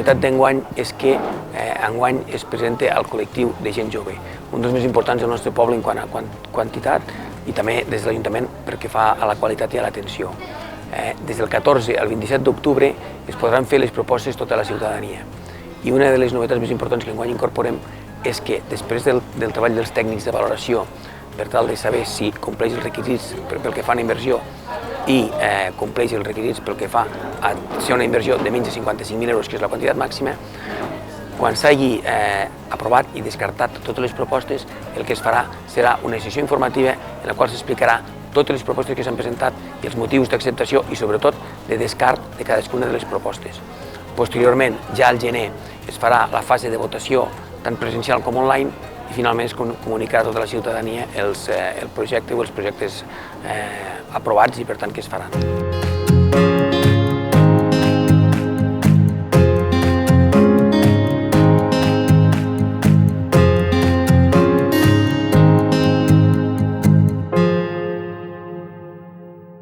novetat d'enguany és que enguany es presenta al col·lectiu de gent jove, un dels més importants del nostre poble en quant a quantitat i també des de l'Ajuntament pel que fa a la qualitat i a l'atenció. Des del 14 al 27 d'octubre es podran fer les propostes tota la ciutadania. I una de les novetats més importants que enguany incorporem és que després del treball dels tècnics de valoració per tal de saber si compleix els requisits pel que fa a la inversió i compleix els requisits pel que fa a ser una inversió de menys de 55.000 euros, que és la quantitat màxima, quan s'hagi aprovat i descartat totes les propostes, el que es farà serà una sessió informativa en la qual s'explicarà totes les propostes que s'han presentat i els motius d'acceptació i sobretot de descart de cadascuna de les propostes. Posteriorment, ja al gener, es farà la fase de votació tant presencial com online i finalment es comunicarà a tota la ciutadania el projecte o els projectes aprovats i per tant que es faran.